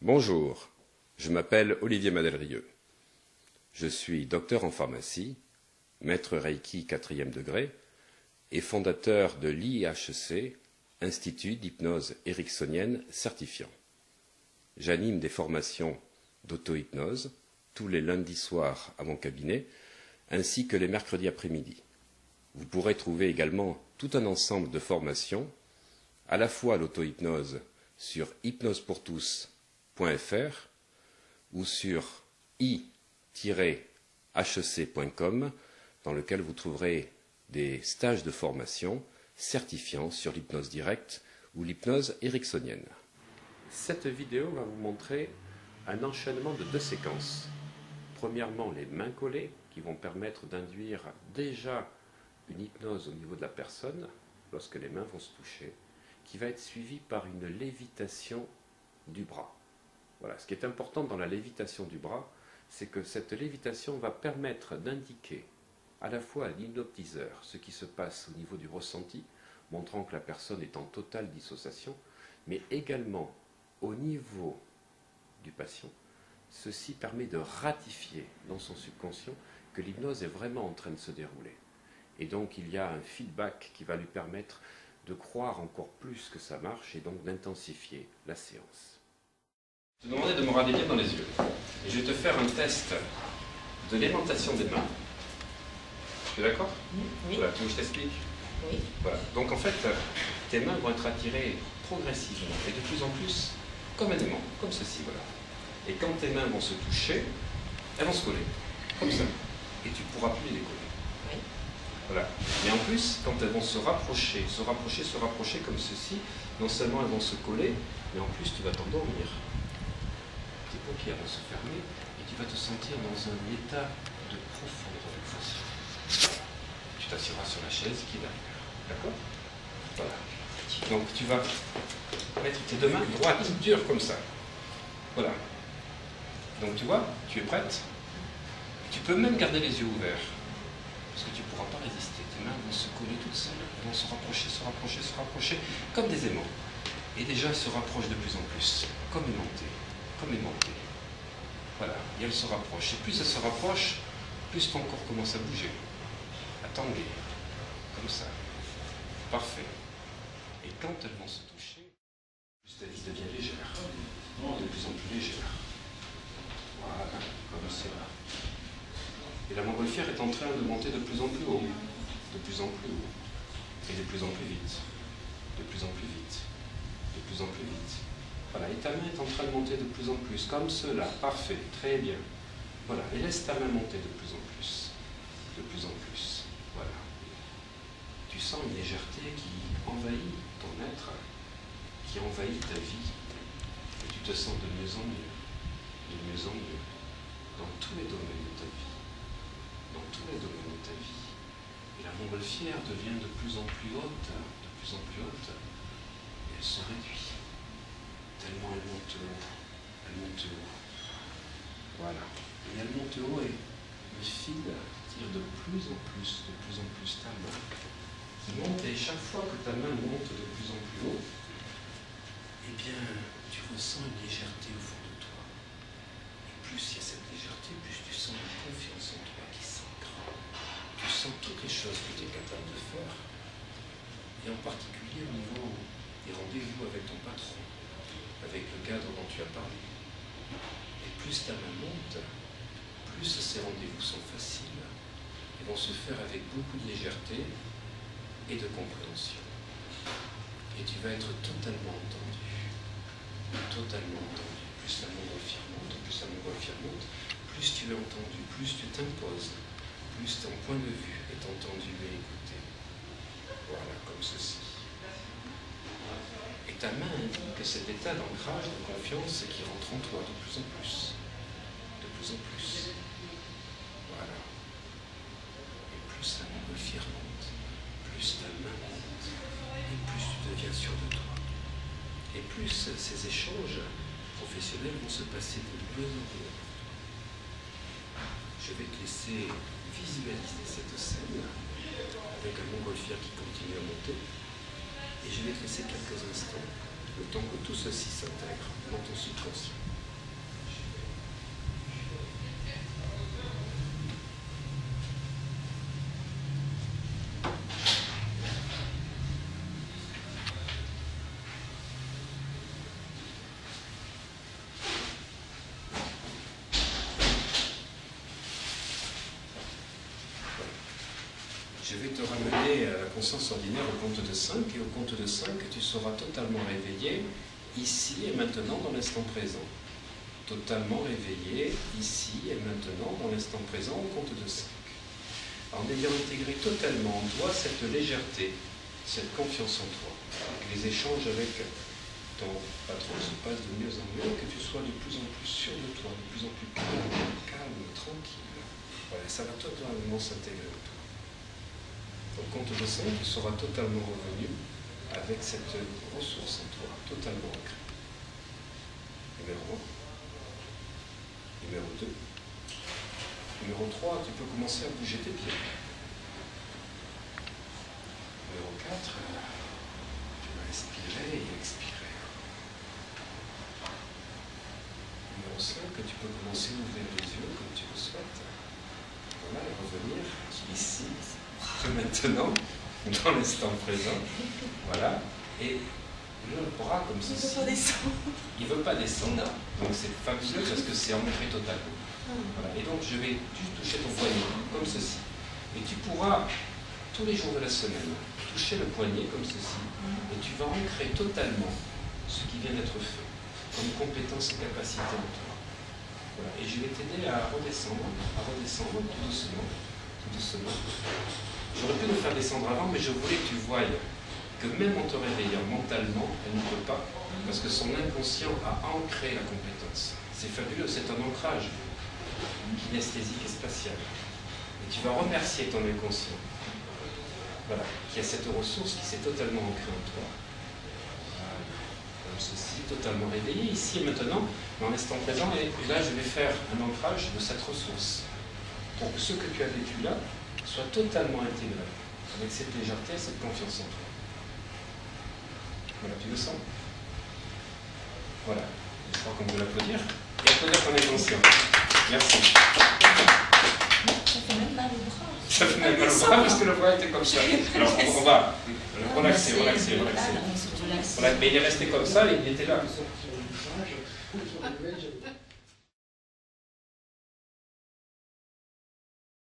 Bonjour, je m'appelle Olivier Madelrieux. Je suis docteur en pharmacie, maître Reiki 4e degré et fondateur de l'IHC, Institut d'hypnose ericksonienne certifiant. J'anime des formations d'auto-hypnose tous les lundis soirs à mon cabinet, ainsi que les mercredis après-midi. Vous pourrez trouver également tout un ensemble de formations, à la fois l'auto-hypnose sur hypnosepourtous.fr ou sur i-hec.com, dans lequel vous trouverez des stages de formation certifiants sur l'hypnose directe ou l'hypnose ericksonienne. Cette vidéo va vous montrer un enchaînement de 2 séquences. Premièrement, les mains collées, qui vont permettre d'induire déjà une hypnose au niveau de la personne, lorsque les mains vont se toucher, qui va être suivie par une lévitation du bras. Voilà, ce qui est important dans la lévitation du bras, c'est que cette lévitation va permettre d'indiquer à la fois à l'hypnotiseur ce qui se passe au niveau du ressenti, montrant que la personne est en totale dissociation, mais également au niveau du patient. Ceci permet de ratifier dans son subconscient que l'hypnose est vraiment en train de se dérouler. Et donc il y a un feedback qui va lui permettre de croire encore plus que ça marche et donc d'intensifier la séance. Je te demandais de me regarder bien dans les yeux. Et je vais te faire un test de l'aimantation des mains. Tu es d'accord? Oui. Voilà, tu veux que je t'explique? Oui. Voilà. Donc en fait, tes mains vont être attirées progressivement et de plus en plus comme un aimant, comme ceci, voilà. Et quand tes mains vont se toucher, elles vont se coller, comme ça. Et tu ne pourras plus les décoller. Oui. Voilà. Et en plus, quand elles vont se rapprocher comme ceci, non seulement elles vont se coller, mais en plus tu vas t'endormir. Tes paupières vont se fermer et tu vas te sentir dans un état de profonde relaxation. Tu t'assiras sur la chaise qui est derrière. D'accord? Voilà. Donc tu vas mettre tes 2 mains droites, dures comme ça. Voilà. Donc tu vois, tu es prête? Tu peux même garder les yeux ouverts. Parce que tu ne pourras pas résister. Tes mains vont se coller toutes seules. Elles vont se rapprocher, comme des aimants. Et déjà, elles se rapprochent de plus en plus. Comme aimantées. Voilà. Et elles se rapprochent. Et plus elles se rapprochent, plus ton corps commence à bouger. À tanguer. Comme ça. Parfait. Et quand elles vont se toucher, plus ta vie devient légère. De plus en plus légère. Voilà. Comme ça. Et la montgolfière est en train de monter de plus en plus haut, de plus en plus haut, et de plus en plus vite, de plus en plus vite, de plus en plus vite. Voilà, et ta main est en train de monter de plus en plus, comme cela, parfait, très bien. Voilà, et laisse ta main monter de plus en plus, voilà. Tu sens une légèreté qui envahit ton être, qui envahit ta vie, et tu te sens de mieux en mieux, dans tous les domaines de ta vie. Dans tous les domaines de ta vie. Et la montgolfière devient de plus en plus haute, et elle se réduit. Tellement elle monte haut. Voilà. Et elle monte haut et le fil tire de plus en plus ta main. Qui monte, et chaque fois que ta main monte de plus en plus haut, eh bien, tu ressens une légèreté au fond de toi. Et plus il y a cette légèreté, plus tu sens une confiance en toi qui s'ancre. Tu sens toutes les choses que tu es capable de faire, et en particulier au niveau des rendez-vous avec ton patron, avec le cadre dont tu as parlé. Et plus ta main monte, plus ces rendez-vous sont faciles et vont se faire avec beaucoup de légèreté et de compréhension. Et tu vas être totalement entendu. Plus la montgolfière monte, plus tu es entendu, plus tu t'imposes, plus ton point de vue est entendu et écouté. Voilà, comme ceci. Et ta main indique que cet état d'ancrage, de confiance qui rentre en toi de plus en plus. Voilà. Et plus la montgolfière monte, plus ta main monte, et plus tu deviens sûr de toi. Et plus ces échanges professionnels vont se passer de mieux en mieux. Je vais te laisser visualiser cette scène avec un montgolfière qui continue à monter. Et je vais te laisser quelques instants, le temps que tout ceci s'intègre dans ton subconscient. Je vais te ramener à la conscience ordinaire au compte de 5, et au compte de 5, tu seras totalement réveillé, ici et maintenant, dans l'instant présent. Totalement réveillé, ici et maintenant, dans l'instant présent, au compte de 5. En ayant intégré totalement en toi cette légèreté, cette confiance en toi, que les échanges avec ton patron se passent de mieux en mieux, que tu sois de plus en plus sûr de toi, de plus en plus calme, tranquille. Voilà, ça va totalement s'intégrer en toi. Au compte de 5, tu seras totalement revenu avec cette ressource en toi, totalement ancrée. Numéro 1. Numéro 2. Numéro 3, tu peux commencer à bouger tes pieds. Numéro 4, tu vas inspirer et expirer. Numéro 5, tu peux commencer à ouvrir les yeux comme tu le souhaites. Voilà, et revenir ici, maintenant, dans l'instant présent. Voilà. Et le bras comme ceci. Il ne veut pas descendre. Donc c'est fabuleux parce que c'est ancré totalement. Voilà. Et donc je vais juste toucher ton poignet, comme ceci. Et tu pourras, tous les jours de la semaine, toucher le poignet comme ceci. Et tu vas ancrer totalement ce qui vient d'être fait, comme compétence et capacité en toi. Voilà. Et je vais t'aider à redescendre tout doucement. Tout doucement. J'aurais pu le faire descendre avant, mais je voulais que tu voies que même en te réveillant mentalement, elle ne peut pas. Parce que son inconscient a ancré la compétence. C'est fabuleux, c'est un ancrage kinesthésique et spatial. Et tu vas remercier ton inconscient. Voilà, qui a cette ressource qui s'est totalement ancrée en toi. Voilà, comme ceci, totalement réveillé, ici et maintenant, dans l'instant présent. Et là, je vais faire un ancrage de cette ressource. Pour que ce que tu as vécu là soit totalement intégré, avec cette légèreté, cette confiance en toi. Voilà, tu le sens? Voilà, je crois qu'on peut l'applaudir. Et applaudir ton inconscient. Merci. Ça fait même mal au bras. Ça fait même mal au bras parce que le bras était comme ça. Alors on va relaxer. Voilà, mais il est resté comme ça et il était là.